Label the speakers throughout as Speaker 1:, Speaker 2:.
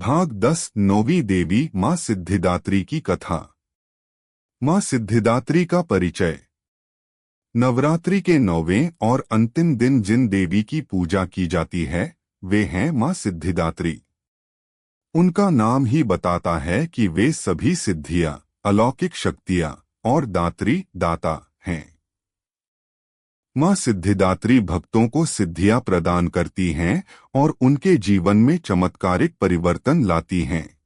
Speaker 1: भाग 10 नौवीं देवी मां सिद्धिदात्री की कथा। मां सिद्धिदात्री का परिचय। नवरात्रि के 9वें और अंतिम दिन जिन देवी की पूजा की जाती है वे हैं मां सिद्धिदात्री। उनका नाम ही बताता है कि वे सभी सिद्धियां, अलौकिक शक्तियां और दात्री दाता हैं। मां सिद्धिदात्री भक्तों को सिद्धियां प्रदान करती हैं और उनके जीवन में चमत्कारिक परिवर्तन लाती हैं।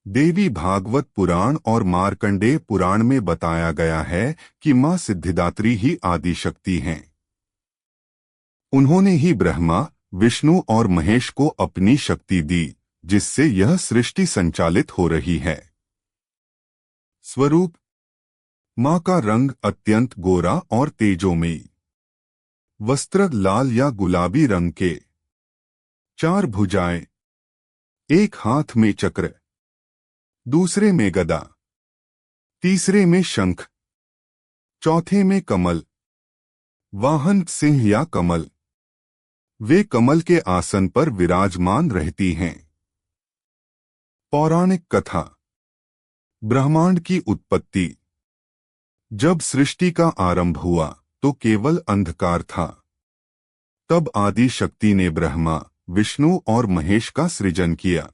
Speaker 1: देवी भागवत पुराण और मार्कंडेय पुराण में बताया गया है कि मां सिद्धिदात्री ही आदि शक्ति हैं। उन्होंने ही ब्रह्मा, विष्णु और महेश को अपनी शक्ति दी, जिससे यह सृष्टि संचालित हो रही है। स्वरूप। मां का रंग अत्यंत गोरा और तेजोमयी। वस्त्र लाल या गुलाबी रंग के। 4 भुजाएं। एक हाथ में चक्र, दूसरे में गदा, तीसरे में शंख, चौथे में कमल। वाहन सिंह या कमल। वे कमल के आसन पर विराजमान रहती हैं। पौराणिक कथा। ब्रह्मांड की उत्पत्ति। जब सृष्टि का आरंभ हुआ तो केवल अंधकार था। तब आदि शक्ति ने ब्रह्मा, विष्णु और महेश का सृजन किया।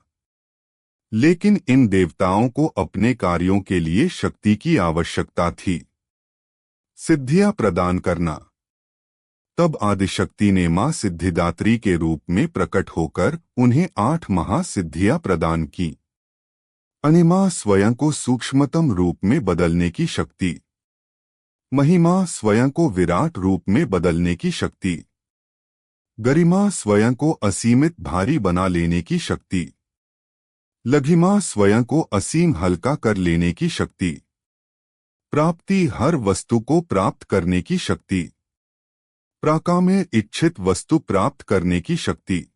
Speaker 1: लेकिन इन देवताओं को अपने कार्यों के लिए शक्ति की आवश्यकता थी। सिद्धियां प्रदान करना। तब आदिशक्ति ने मां सिद्धिदात्री के रूप में प्रकट होकर उन्हें 8 महासिद्धियां प्रदान की। अनिमा स्वयं को सूक्ष्मतम रूप में बदलने की शक्ति। महिमा स्वयं को विराट रूप में बदलने की शक्ति। गरिमा स्वयं को असीमित भारी बना लेने की शक्ति। लघिमा स्वयं को असीम हल्का कर लेने की शक्ति। प्राप्ति हर वस्तु को प्राप्त करने की शक्ति। प्राकाम्य इच्छित वस्तु प्राप्त करने की शक्ति।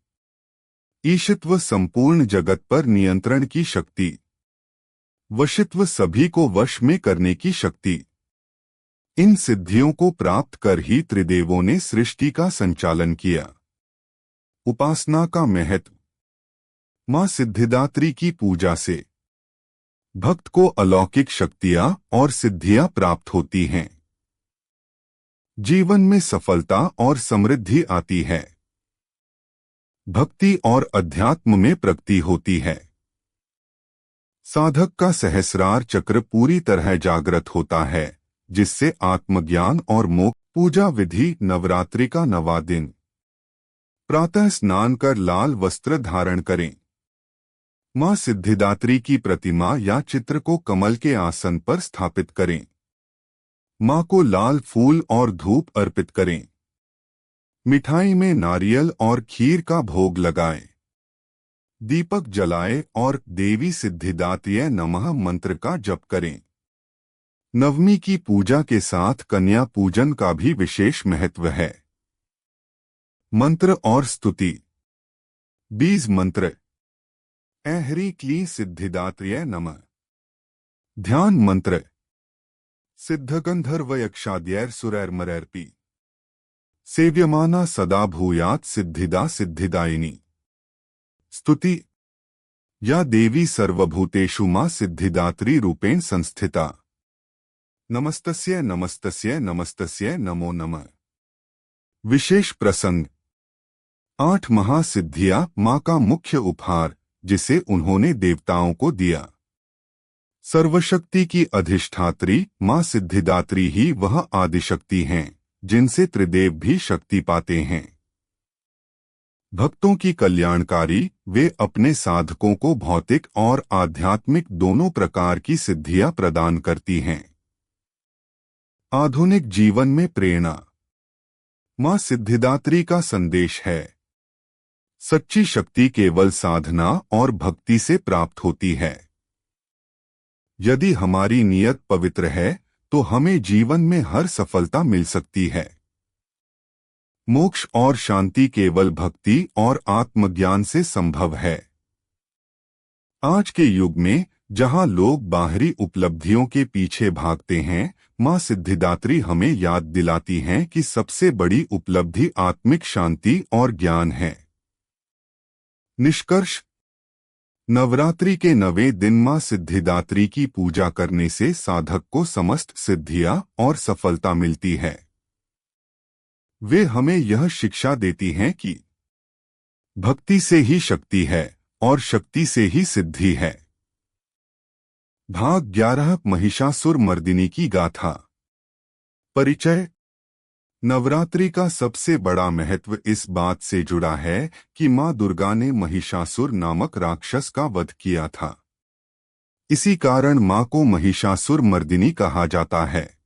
Speaker 1: ईशित्व संपूर्ण जगत पर नियंत्रण की शक्ति। वशित्व सभी को वश में करने की शक्ति। इन सिद्धियों को प्राप्त कर ही त्रिदेवों ने सृष्टि का संचालन किया। उपासना का महत्व। मां सिद्धिदात्री की पूजा से भक्त को अलौकिक शक्तियां और सिद्धियां प्राप्त होती हैं। जीवन में सफलता और समृद्धि आती है। भक्ति और अध्यात्म में प्रगति होती है। साधक का सहस्रार चक्र पूरी तरह जागृत होता है, जिससे आत्मज्ञान और मोक्ष। पूजा विधि। नवरात्रि का 9वां दिन। प्रातः स्नान कर लाल वस्त्र धारण करें। मां सिद्धिदात्री की प्रतिमा या चित्र को कमल के आसन पर स्थापित करें। मां को लाल फूल और धूप अर्पित करें। मिठाई में नारियल और खीर का भोग लगाएं। दीपक जलाएं और देवी सिद्धिदात्रिये नमः मंत्र का जप करें। नवमी की पूजा के साथ कन्या पूजन का भी विशेष महत्व है। मंत्र और स्तुति। बीज मंत्र। ऐ क्ली सिद्धिदात्रिये नमः। ध्यान मंत्र। सिद्धगंधर्वयक्षाद्यैर्सुरैर्मरैर्पि सेव्यमाना सदा भूयात् सिद्धिदा सिद्धिदायिनी। स्तुति। या देवी सर्वभूतेषु मां सिद्धिदात्री रूपेण संस्थिता। नमस्तस्य नमस्तस्य नमस्तस्य नमो नमः। विशेष प्रसंग। 8 महासिद्धियां मां का मुख्य उपहार, जिसे उन्होंने देवताओं को दिया। सर्वशक्ति की अधिष्ठात्री मां सिद्धिदात्री ही वह आदिशक्ति हैं, जिनसे त्रिदेव भी शक्ति पाते हैं। भक्तों की कल्याणकारी, वे अपने साधकों को भौतिक और आध्यात्मिक दोनों प्रकार की सिद्धियां प्रदान करती हैं। आधुनिक जीवन में प्रेरणा। मां सिद्धिदात्री का संदेश है, सच्ची शक्ति केवल साधना और भक्ति से प्राप्त होती है। यदि हमारी नियत पवित्र है तो हमें जीवन में हर सफलता मिल सकती है। मोक्ष और शांति केवल भक्ति और आत्मज्ञान से संभव है। आज के युग में जहां लोग बाहरी उपलब्धियों के पीछे भागते हैं, मां सिद्धिदात्री हमें याद दिलाती हैं कि सबसे बड़ी उपलब्धि आत्मिक शांति और ज्ञान है। निष्कर्ष। नवरात्रि के 9वें दिन मां सिद्धिदात्री की पूजा करने से साधक को समस्त सिद्धियां और सफलता मिलती है। वे हमें यह शिक्षा देती हैं कि भक्ति से ही शक्ति है और शक्ति से ही सिद्धि है। भाग 11 महिषासुर मर्दिनी की गाथा। परिचय। नवरात्रि का सबसे बड़ा महत्व इस बात से जुड़ा है कि मां दुर्गा ने महिषासुर नामक राक्षस का वध किया था। इसी कारण मां को महिषासुर मर्दिनी कहा जाता है।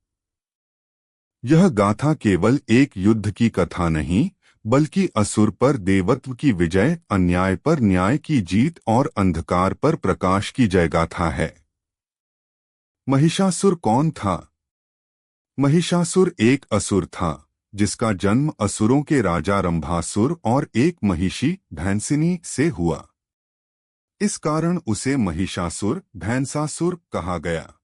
Speaker 1: यह गाथा केवल एक युद्ध की कथा नहीं, बल्कि असुर पर देवत्व की विजय, अन्याय पर न्याय की जीत और अंधकार पर प्रकाश की जय गाथा है। महिषासुर कौन था? महिषासुर एक असुर था जिसका जन्म असुरों के राजा रंभासुर और एक महिषी भैंसिनी से हुआ। इस कारण उसे महिषासुर, भैंसासुर कहा गया।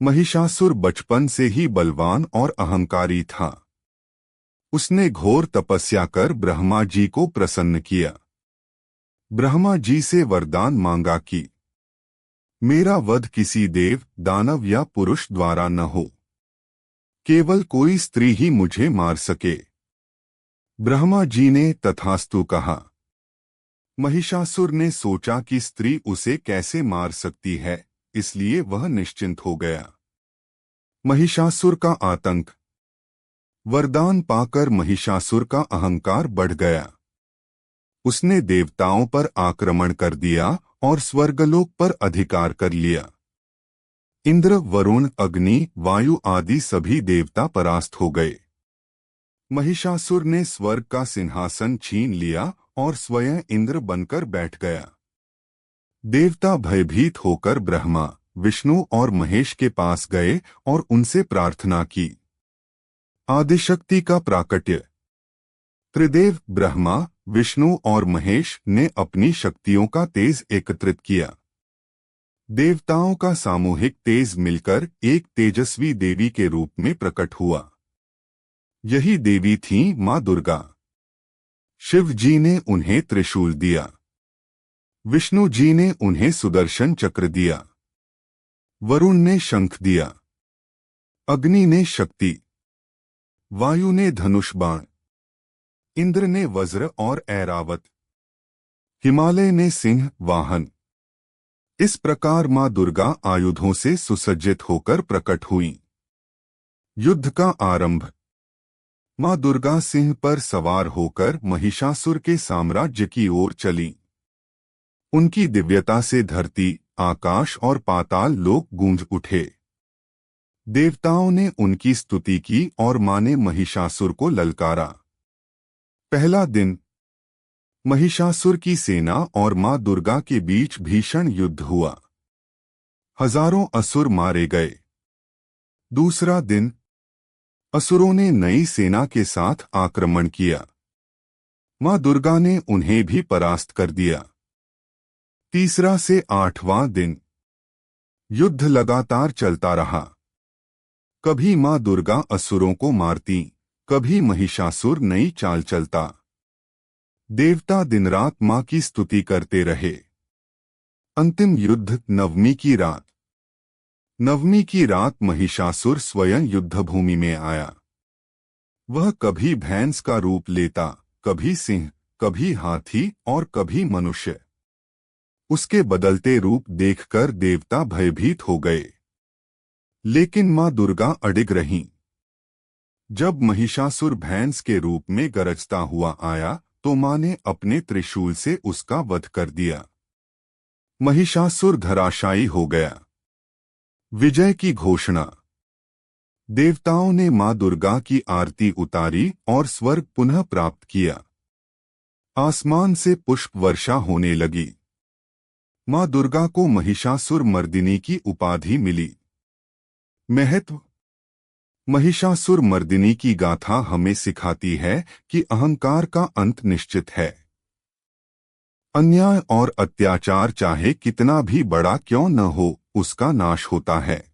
Speaker 1: महिषासुर बचपन से ही बलवान और अहंकारी था। उसने घोर तपस्या कर ब्रह्मा जी को प्रसन्न किया। ब्रह्मा जी से वरदान मांगा कि मेरा वध किसी देव, दानव या पुरुष द्वारा न हो, केवल कोई स्त्री ही मुझे मार सके। ब्रह्मा जी ने तथास्तु कहा। महिषासुर ने सोचा कि स्त्री उसे कैसे मार सकती है, इसलिए वह निश्चिंत हो गया। महिषासुर का आतंक। वरदान पाकर महिषासुर का अहंकार बढ़ गया। उसने देवताओं पर आक्रमण कर दिया और स्वर्गलोक पर अधिकार कर लिया। इंद्र, वरुण, अग्नि, वायु आदि सभी देवता परास्त हो गए। महिषासुर ने स्वर्ग का सिंहासन छीन लिया और स्वयं इंद्र बनकर बैठ गया। देवता भयभीत होकर ब्रह्मा, विष्णु और महेश के पास गए और उनसे प्रार्थना की। आदिशक्ति का प्राकट्य। त्रिदेव ब्रह्मा, विष्णु और महेश ने अपनी शक्तियों का तेज एकत्रित किया। देवताओं का सामूहिक तेज मिलकर एक तेजस्वी देवी के रूप में प्रकट हुआ। यही देवी थी मां दुर्गा। शिव जी ने उन्हें त्रिशूल दिया। विष्णु जी ने उन्हें सुदर्शन चक्र दिया। वरुण ने शंख दिया। अग्नि ने शक्ति। वायु ने धनुष बाण। इंद्र ने वज्र और ऐरावत। हिमालय ने सिंह वाहन। इस प्रकार मां दुर्गा आयुधों से सुसज्जित होकर प्रकट हुई। युद्ध का आरंभ। मां दुर्गा सिंह पर सवार होकर महिषासुर के साम्राज्य की ओर चली। उनकी दिव्यता से धरती, आकाश और पाताल लोक गूंज उठे। देवताओं ने उनकी स्तुति की और मां ने महिषासुर को ललकारा। पहला दिन। महिषासुर की सेना और मां दुर्गा के बीच भीषण युद्ध हुआ। हजारों असुर मारे गए। दूसरा दिन। असुरों ने नई सेना के साथ आक्रमण किया। मां दुर्गा ने उन्हें भी परास्त कर दिया। तीसरा से 8वां दिन। युद्ध लगातार चलता रहा। कभी मां दुर्गा असुरों को मारती, कभी महिषासुर नई चाल चलता। देवता दिन रात मां की स्तुति करते रहे। अंतिम युद्ध। नवमी की रात। नवमी की रात महिषासुर स्वयं युद्धभूमि में आया। वह कभी भैंस का रूप लेता, कभी सिंह, कभी हाथी और कभी मनुष्य। उसके बदलते रूप देखकर देवता भयभीत हो गए। लेकिन मां दुर्गा अडिग रहीं। जब महिषासुर भैंस के रूप में गरजता हुआ आया तो मां ने अपने त्रिशूल से उसका वध कर दिया। महिषासुर धराशायी हो गया। विजय की घोषणा। देवताओं ने मां दुर्गा की आरती उतारी और स्वर्ग पुनः प्राप्त किया। आसमान से पुष्प वर्षा होने लगी। मां दुर्गा को महिषासुर मर्दिनी की उपाधि मिली। महत्व। महिषासुर मर्दिनी की गाथा हमें सिखाती है कि अहंकार का अंत निश्चित है। अन्याय और अत्याचार चाहे कितना भी बड़ा क्यों न हो, उसका नाश होता है।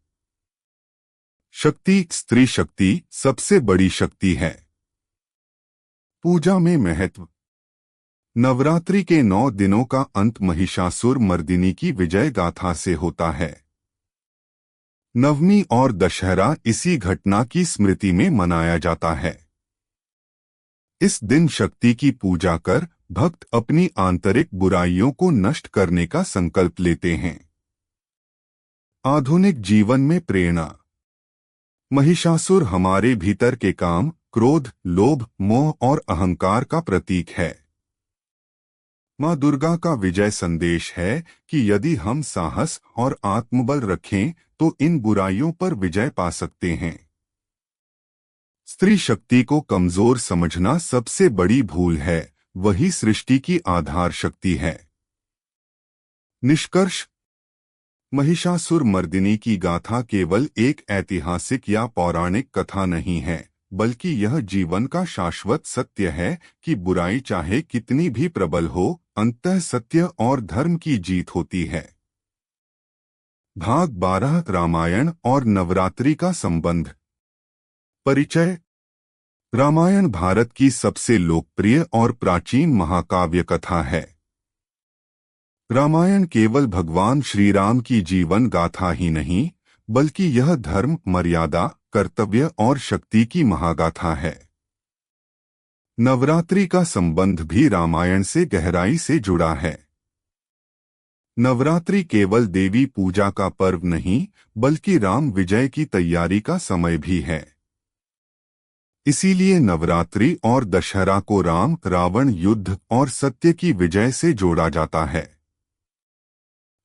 Speaker 1: शक्ति। स्त्री शक्ति सबसे बड़ी शक्ति है। पूजा में महत्व। नवरात्रि के 9 दिनों का अंत महिषासुर मर्दिनी की विजय गाथा से होता है। नवमी और दशहरा इसी घटना की स्मृति में मनाया जाता है। इस दिन शक्ति की पूजा कर भक्त अपनी आंतरिक बुराइयों को नष्ट करने का संकल्प लेते हैं। आधुनिक जीवन में प्रेरणा। महिषासुर हमारे भीतर के काम, क्रोध, लोभ, मोह और अहंकार का प्रतीक है। मां दुर्गा का विजय संदेश है कि यदि हम साहस और आत्मबल रखें तो इन बुराइयों पर विजय पा सकते हैं। स्त्री शक्ति को कमजोर समझना सबसे बड़ी भूल है, वही सृष्टि की आधार शक्ति है। निष्कर्ष। महिषासुर मर्दिनी की गाथा केवल एक ऐतिहासिक या पौराणिक कथा नहीं है, बल्कि यह जीवन का शाश्वत सत्य है कि बुराई चाहे कितनी भी प्रबल हो, अंततः सत्य और धर्म की जीत होती है। भाग 12 रामायण और नवरात्रि का संबंध। परिचय। रामायण भारत की सबसे लोकप्रिय और प्राचीन महाकाव्य कथा है। रामायण केवल भगवान श्री राम की जीवन गाथा ही नहीं, बल्कि यह धर्म, मर्यादा, कर्तव्य और शक्ति की महागाथा है। नवरात्रि का संबंध भी रामायण से गहराई से जुड़ा है। नवरात्रि केवल देवी पूजा का पर्व नहीं, बल्कि राम विजय की तैयारी का समय भी है। इसीलिए नवरात्रि और दशहरा को राम रावण युद्ध और सत्य की विजय से जोड़ा जाता है।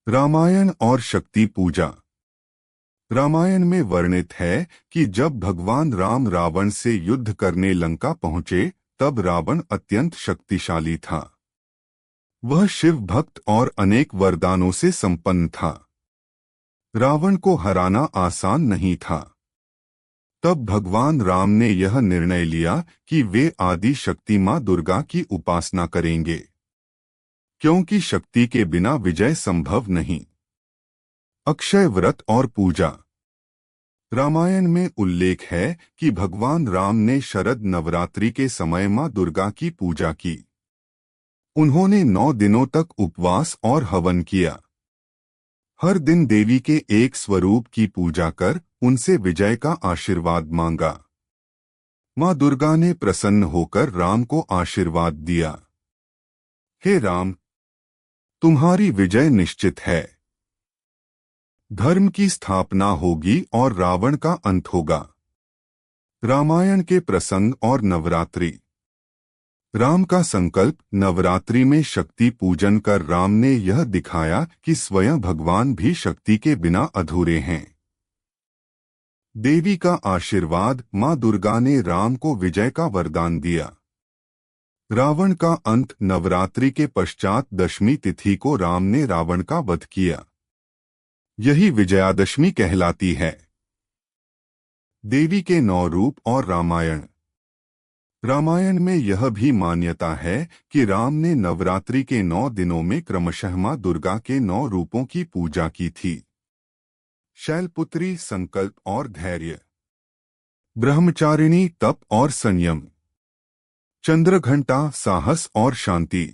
Speaker 1: रामायण और शक्ति पूजा। रामायण में वर्णित है कि जब भगवान राम रावण से युद्ध करने लंका पहुंचे, तब रावण अत्यंत शक्तिशाली था। वह शिव भक्त और अनेक वरदानों से संपन्न था। रावण को हराना आसान नहीं था। तब भगवान राम ने यह निर्णय लिया कि वे आदि शक्ति मां दुर्गा की उपासना करेंगे, क्योंकि शक्ति के बिना विजय संभव नहीं। अक्षय व्रत और पूजा। रामायण में उल्लेख है कि भगवान राम ने शरद नवरात्रि के समय मां दुर्गा की पूजा की। उन्होंने 9 दिनों तक उपवास और हवन किया। हर दिन देवी के एक स्वरूप की पूजा कर उनसे विजय का आशीर्वाद मांगा। मां दुर्गा ने प्रसन्न होकर राम को आशीर्वाद दिया। हे राम, तुम्हारी विजय निश्चित है। धर्म की स्थापना होगी और रावण का अंत होगा। रामायण के प्रसंग और नवरात्रि। राम का संकल्प। नवरात्रि में शक्ति पूजन कर राम ने यह दिखाया कि स्वयं भगवान भी शक्ति के बिना अधूरे हैं। देवी का आशीर्वाद। मां दुर्गा ने राम को विजय का वरदान दिया। रावण का अंत। नवरात्रि के पश्चात दशमी तिथि को राम ने रावण का वध किया। यही विजयादशमी कहलाती है। देवी के 9 रूप और रामायण। रामायण में यह भी मान्यता है कि राम ने नवरात्रि के 9 दिनों में क्रमशः मां दुर्गा के 9 रूपों की पूजा की थी। शैलपुत्री, संकल्प और धैर्य। ब्रह्मचारिणी, तप और संयम। चंद्रघंटा, साहस और शांति।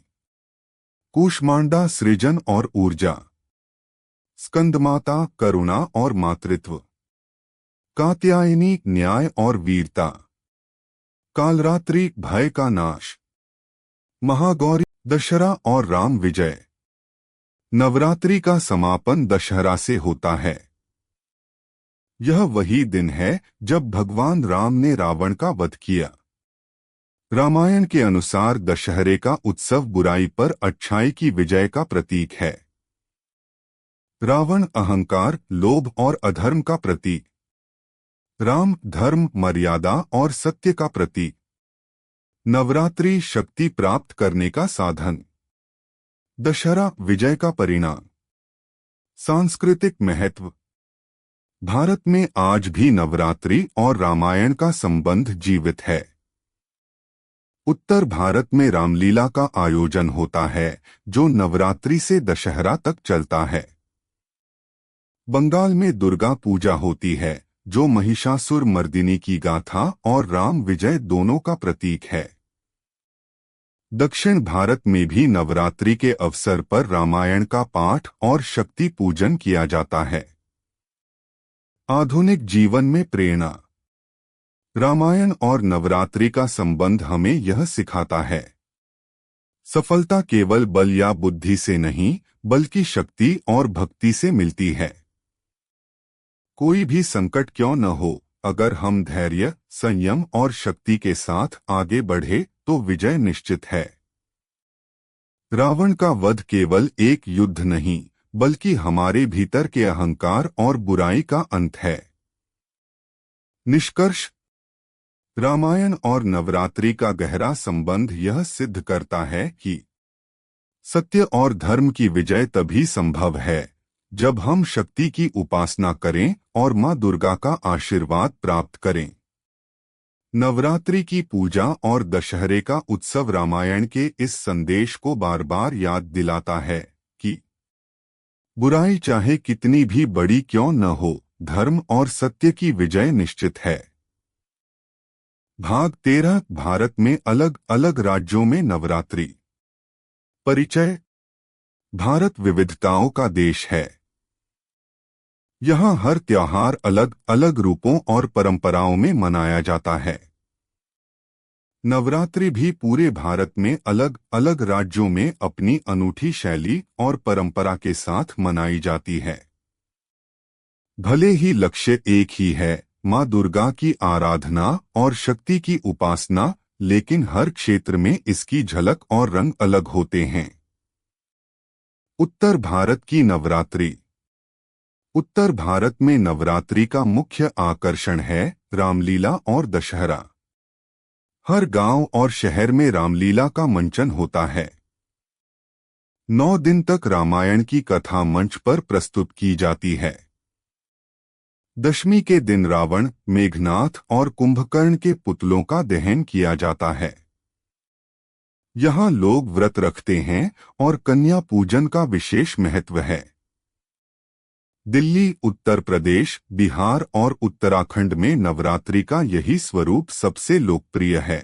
Speaker 1: कूष्मांडा, सृजन और ऊर्जा। स्कंदमाता, करुणा और मातृत्व। कात्यायनी, न्याय और वीरता। कालरात्रि, भय का नाश। महागौरी, दशहरा और राम विजय। नवरात्रि का समापन दशहरा से होता है। यह वही दिन है जब भगवान राम ने रावण का वध किया। रामायण के अनुसार दशहरे का उत्सव बुराई पर अच्छाई की विजय का प्रतीक है। रावण अहंकार, लोभ और अधर्म का प्रतीक। राम धर्म, मर्यादा और सत्य का प्रतीक। नवरात्रि शक्ति प्राप्त करने का साधन। दशहरा विजय का परिणाम। सांस्कृतिक महत्व। भारत में आज भी नवरात्रि और रामायण का संबंध जीवित है। उत्तर भारत में रामलीला का आयोजन होता है, जो नवरात्रि से दशहरा तक चलता है। बंगाल में दुर्गा पूजा होती है, जो महिषासुर मर्दिनी की गाथा और राम विजय दोनों का प्रतीक है। दक्षिण भारत में भी नवरात्रि के अवसर पर रामायण का पाठ और शक्ति पूजन किया जाता है। आधुनिक जीवन में प्रेरणा। रामायण और नवरात्रि का संबंध हमें यह सिखाता है, सफलता केवल बल या बुद्धि से नहीं, बल्कि शक्ति और भक्ति से मिलती है। कोई भी संकट क्यों न हो, अगर हम धैर्य, संयम और शक्ति के साथ आगे बढ़े तो विजय निश्चित है। रावण का वध केवल एक युद्ध नहीं, बल्कि हमारे भीतर के अहंकार और बुराई का अंत है। निष्कर्ष। रामायण और नवरात्रि का गहरा संबंध यह सिद्ध करता है कि सत्य और धर्म की विजय तभी संभव है जब हम शक्ति की उपासना करें और मां दुर्गा का आशीर्वाद प्राप्त करें। नवरात्रि की पूजा और दशहरे का उत्सव रामायण के इस संदेश को बार बार याद दिलाता है कि बुराई चाहे कितनी भी बड़ी क्यों न हो, धर्म और सत्य की विजय निश्चित है। भाग 13। भारत में अलग अलग राज्यों में नवरात्रि। परिचय। भारत विविधताओं का देश है। यहाँ हर त्योहार अलग अलग रूपों और परंपराओं में मनाया जाता है। नवरात्रि भी पूरे भारत में अलग अलग राज्यों में अपनी अनूठी शैली और परंपरा के साथ मनाई जाती है। भले ही लक्ष्य एक ही है, मां दुर्गा की आराधना और शक्ति की उपासना, लेकिन हर क्षेत्र में इसकी झलक और रंग अलग होते हैं। उत्तर भारत की नवरात्रि। उत्तर भारत में नवरात्रि का मुख्य आकर्षण है रामलीला और दशहरा। हर गांव और शहर में रामलीला का मंचन होता है। 9 दिन तक रामायण की कथा मंच पर प्रस्तुत की जाती है। दशमी के दिन रावण, मेघनाथ और कुंभकर्ण के पुतलों का दहन किया जाता है। यहाँ लोग व्रत रखते हैं और कन्या पूजन का विशेष महत्व है। दिल्ली, उत्तर प्रदेश, बिहार और उत्तराखंड में नवरात्रि का यही स्वरूप सबसे लोकप्रिय है।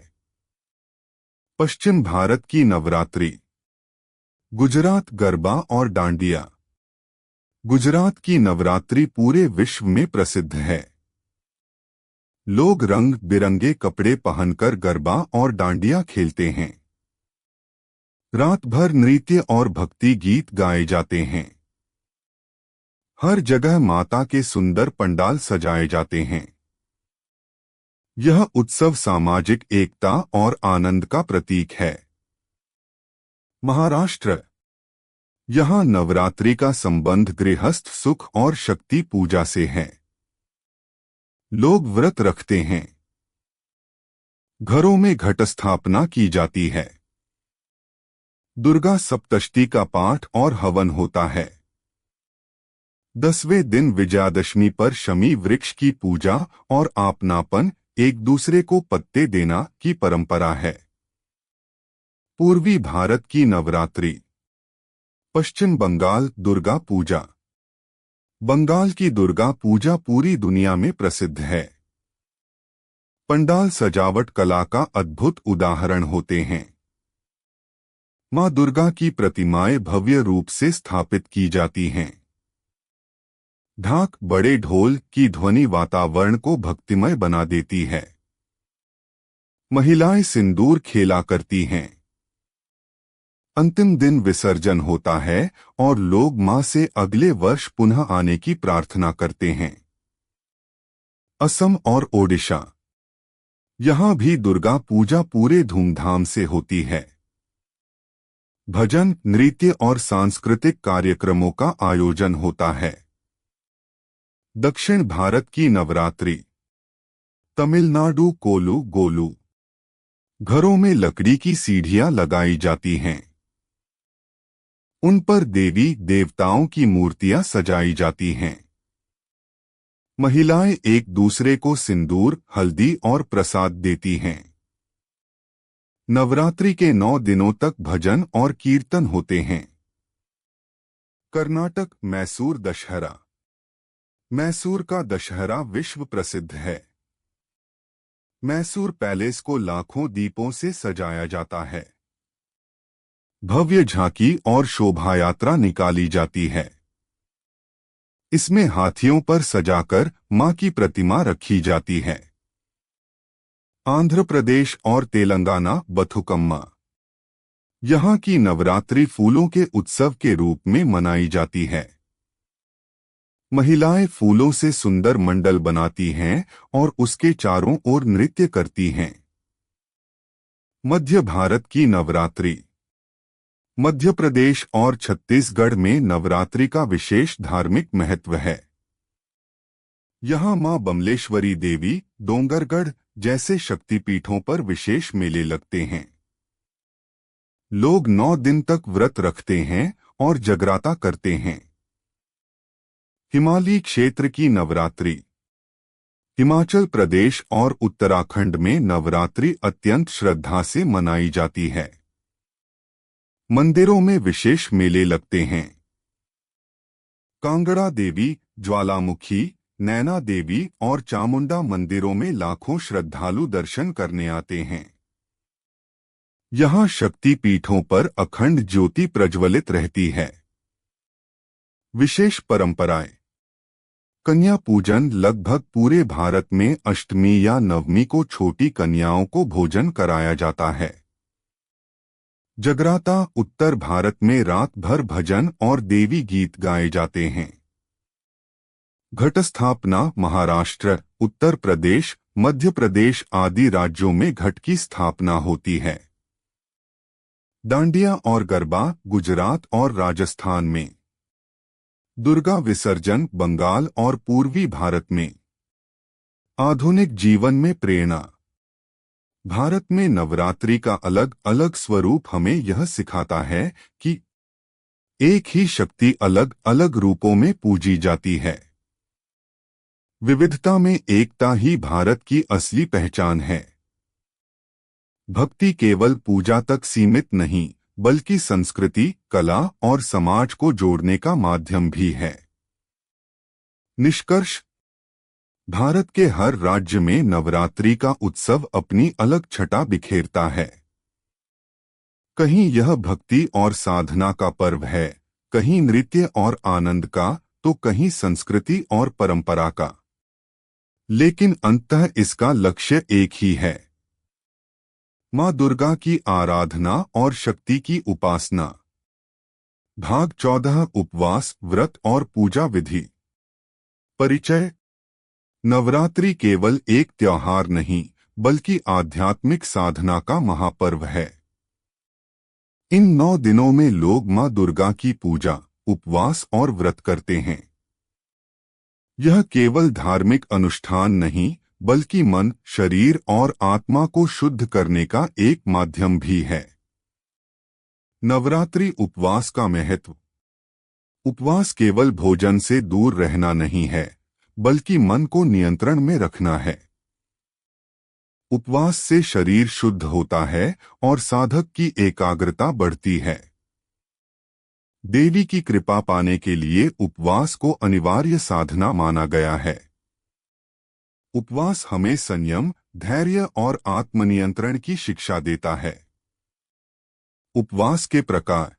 Speaker 1: पश्चिम भारत की नवरात्रि। गुजरात गरबा और डांडिया। गुजरात की नवरात्रि पूरे विश्व में प्रसिद्ध है। लोग रंग बिरंगे कपड़े पहनकर गरबा और डांडिया खेलते हैं। रात भर नृत्य और भक्ति गीत गाए जाते हैं। हर जगह माता के सुंदर पंडाल सजाए जाते हैं। यह उत्सव सामाजिक एकता और आनंद का प्रतीक है। महाराष्ट्र। यहाँ नवरात्रि का संबंध गृहस्थ सुख और शक्ति पूजा से है। लोग व्रत रखते हैं। घरों में घट स्थापना की जाती है। दुर्गा सप्तशती का पाठ और हवन होता है। 10वें दिन विजयादशमी पर शमी वृक्ष की पूजा और आपनापन, एक दूसरे को पत्ते देना की परंपरा है। पूर्वी भारत की नवरात्रि। पश्चिम बंगाल दुर्गा पूजा। बंगाल की दुर्गा पूजा पूरी दुनिया में प्रसिद्ध है। पंडाल सजावट कला का अद्भुत उदाहरण होते हैं। मां दुर्गा की प्रतिमाएं भव्य रूप से स्थापित की जाती हैं। ढाक बड़े ढोल की ध्वनि वातावरण को भक्तिमय बना देती है। महिलाएं सिंदूर खेला करती हैं। अंतिम दिन विसर्जन होता है और लोग मां से अगले वर्ष पुनः आने की प्रार्थना करते हैं। असम और ओडिशा। यहाँ भी दुर्गा पूजा पूरे धूमधाम से होती है। भजन, नृत्य और सांस्कृतिक कार्यक्रमों का आयोजन होता है। दक्षिण भारत की नवरात्रि। तमिलनाडु कोलू गोलू। घरों में लकड़ी की सीढ़ियां लगाई जाती हैं। उन पर देवी देवताओं की मूर्तियां सजाई जाती हैं। महिलाएं एक दूसरे को सिंदूर, हल्दी और प्रसाद देती हैं। नवरात्रि के 9 दिनों तक भजन और कीर्तन होते हैं। कर्नाटक मैसूर दशहरा। मैसूर का दशहरा विश्व प्रसिद्ध है। मैसूर पैलेस को लाखों दीपों से सजाया जाता है। भव्य झांकी और शोभा यात्रा निकाली जाती है। इसमें हाथियों पर सजाकर मां की प्रतिमा रखी जाती है। आंध्र प्रदेश और तेलंगाना बथुकम्मा। यहाँ की नवरात्रि फूलों के उत्सव के रूप में मनाई जाती है। महिलाएं फूलों से सुंदर मंडल बनाती हैं और उसके चारों ओर नृत्य करती हैं। मध्य भारत की नवरात्रि। मध्य प्रदेश और छत्तीसगढ़ में नवरात्रि का विशेष धार्मिक महत्व है। यहाँ मां बमलेश्वरी देवी, डोंगरगढ़ जैसे शक्तिपीठों पर विशेष मेले लगते हैं। लोग 9 दिन तक व्रत रखते हैं और जगराता करते हैं। हिमालयी क्षेत्र की नवरात्रि। हिमाचल प्रदेश और उत्तराखंड में नवरात्रि अत्यंत श्रद्धा से मनाई जाती है। मंदिरों में विशेष मेले लगते हैं। कांगड़ा देवी, ज्वालामुखी, नैना देवी और चामुंडा मंदिरों में लाखों श्रद्धालु दर्शन करने आते हैं। यहाँ शक्ति पीठों पर अखंड ज्योति प्रज्वलित रहती है। विशेष परंपराएं। कन्या पूजन। लगभग पूरे भारत में अष्टमी या नवमी को छोटी कन्याओं को भोजन कराया जाता है। जगराता। उत्तर भारत में रात भर भजन और देवी गीत गाए जाते हैं। घट स्थापना। महाराष्ट्र, उत्तर प्रदेश, मध्य प्रदेश आदि राज्यों में घट की स्थापना होती है। डांडिया और गरबा। गुजरात और राजस्थान में। दुर्गा विसर्जन। बंगाल और पूर्वी भारत में। आधुनिक जीवन में प्रेरणा। भारत में नवरात्रि का अलग अलग स्वरूप हमें यह सिखाता है कि एक ही शक्ति अलग अलग रूपों में पूजी जाती है। विविधता में एकता ही भारत की असली पहचान है। भक्ति केवल पूजा तक सीमित नहीं, बल्कि संस्कृति, कला और समाज को जोड़ने का माध्यम भी है। निष्कर्ष। भारत के हर राज्य में नवरात्रि का उत्सव अपनी अलग छटा बिखेरता है। कहीं यह भक्ति और साधना का पर्व है, कहीं नृत्य और आनंद का, तो कहीं संस्कृति और परंपरा का। लेकिन अंततः इसका लक्ष्य एक ही है। मां दुर्गा की आराधना और शक्ति की उपासना। भाग 14। उपवास, व्रत और पूजा विधि। परिचय। नवरात्रि केवल एक त्योहार नहीं, बल्कि आध्यात्मिक साधना का महापर्व है। इन 9 दिनों में लोग मां दुर्गा की पूजा, उपवास और व्रत करते हैं। यह केवल धार्मिक अनुष्ठान नहीं, बल्कि मन, शरीर और आत्मा को शुद्ध करने का एक माध्यम भी है। नवरात्रि उपवास का महत्व। उपवास केवल भोजन से दूर रहना नहीं है, बल्कि मन को नियंत्रण में रखना है। उपवास से शरीर शुद्ध होता है और साधक की एकाग्रता बढ़ती है। देवी की कृपा पाने के लिए उपवास को अनिवार्य साधना माना गया है। उपवास हमें संयम, धैर्य और आत्मनियंत्रण की शिक्षा देता है। उपवास के प्रकार।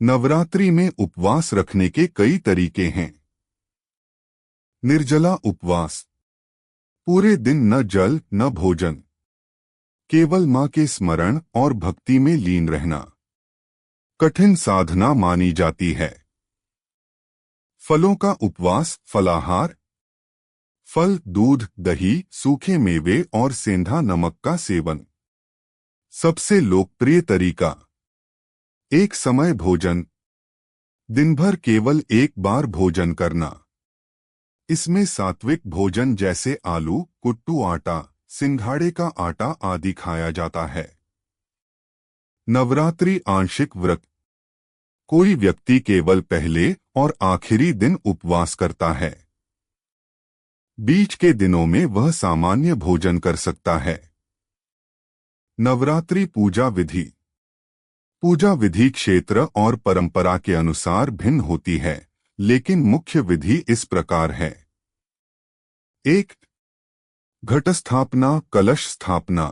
Speaker 1: नवरात्रि में उपवास रखने के कई तरीके हैं। निर्जला उपवास। पूरे दिन न जल न भोजन, केवल मां के स्मरण और भक्ति में लीन रहना कठिन साधना मानी जाती है। फलों का उपवास। फलाहार। फल, दूध, दही, सूखे मेवे और सेंधा नमक का सेवन। सबसे लोकप्रिय तरीका। एक समय भोजन। दिन भर केवल एक बार भोजन करना। इसमें सात्विक भोजन जैसे आलू, कुट्टू आटा, सिंघाड़े का आटा आदि खाया जाता है। नवरात्रि आंशिक व्रत। कोई व्यक्ति केवल पहले और आखिरी दिन उपवास करता है। बीच के दिनों में वह सामान्य भोजन कर सकता है। नवरात्रि पूजा विधि। पूजा विधि क्षेत्र और परंपरा के अनुसार भिन्न होती है, लेकिन मुख्य विधि इस प्रकार है। 1. घट स्थापना, कलश स्थापना।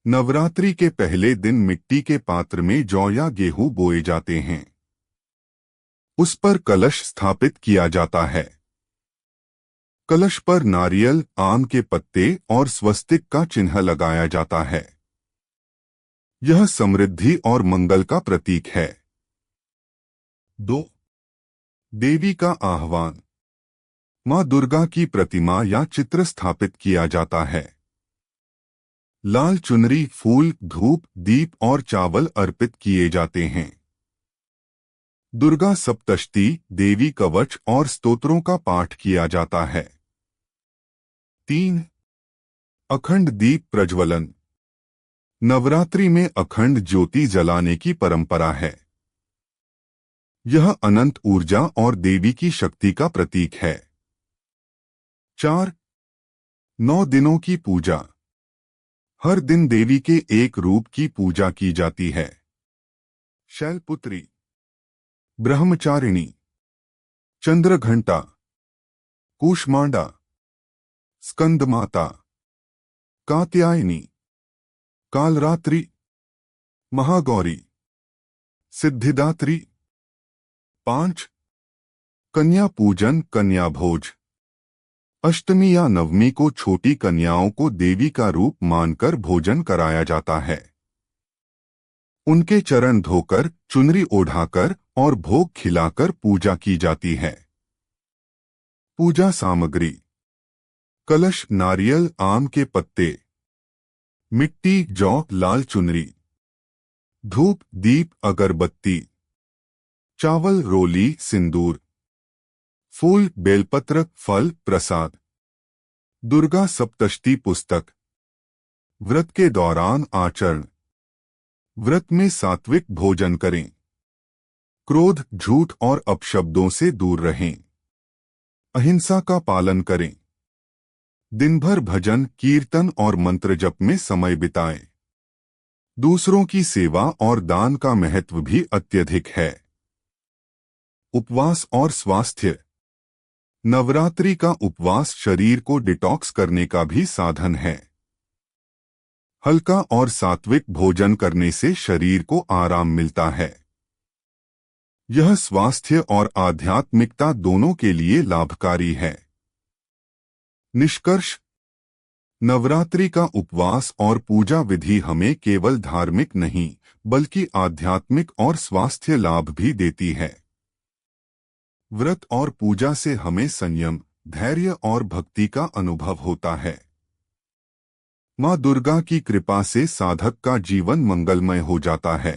Speaker 1: नवरात्रि के पहले दिन मिट्टी के पात्र में जौ या गेहूं बोए जाते हैं। उस पर कलश स्थापित किया जाता है। कलश पर नारियल, आम के पत्ते और स्वस्तिक का चिन्ह लगाया जाता है। यह समृद्धि और मंगल का प्रतीक है। 2. देवी का आह्वान। मां दुर्गा की प्रतिमा या चित्र स्थापित किया जाता है। लाल चुनरी, फूल, धूप, दीप और चावल अर्पित किए जाते हैं। दुर्गा सप्तशती, देवी कवच और स्तोत्रों का पाठ किया जाता है। 3. अखंड दीप प्रज्वलन। नवरात्रि में अखंड ज्योति जलाने की परंपरा है। यह अनंत ऊर्जा और देवी की शक्ति का प्रतीक है। 4. 9 दिनों की पूजा। हर दिन देवी के एक रूप की पूजा की जाती है। शैलपुत्री, ब्रह्मचारिणी, चंद्रघंटा, कूष्मांडा, स्कंदमाता, कात्यायनी, कालरात्रि, महागौरी, सिद्धिदात्री। 5. कन्या पूजन, कन्या भोज। अष्टमी या नवमी को छोटी कन्याओं को देवी का रूप मानकर भोजन कराया जाता है। उनके चरण धोकर, चुनरी ओढ़ाकर और भोग खिलाकर पूजा की जाती है। पूजा सामग्री: कलश, नारियल, आम के पत्ते, मिट्टी, जौ, लाल चुनरी, धूप, दीप, अगरबत्ती, चावल, रोली, सिंदूर, फूल, बेलपत्र, फल, प्रसाद। दुर्गा सप्तशती पुस्तक। व्रत के दौरान आचरण: व्रत में सात्विक भोजन करें। क्रोध, झूठ और अपशब्दों से दूर रहें। अहिंसा का पालन करें। दिन भर भजन, कीर्तन और मंत्र जप में समय बिताएं। दूसरों की सेवा और दान का महत्व भी अत्यधिक है। उपवास और स्वास्थ्य: नवरात्रि का उपवास शरीर को डिटॉक्स करने का भी साधन है। हल्का और सात्विक भोजन करने से शरीर को आराम मिलता है। यह स्वास्थ्य और आध्यात्मिकता दोनों के लिए लाभकारी है। निष्कर्ष: नवरात्रि का उपवास और पूजा विधि हमें केवल धार्मिक नहीं, बल्कि आध्यात्मिक और स्वास्थ्य लाभ भी देती है। व्रत और पूजा से हमें संयम, धैर्य और भक्ति का अनुभव होता है। मां दुर्गा की कृपा से साधक का जीवन मंगलमय हो जाता है।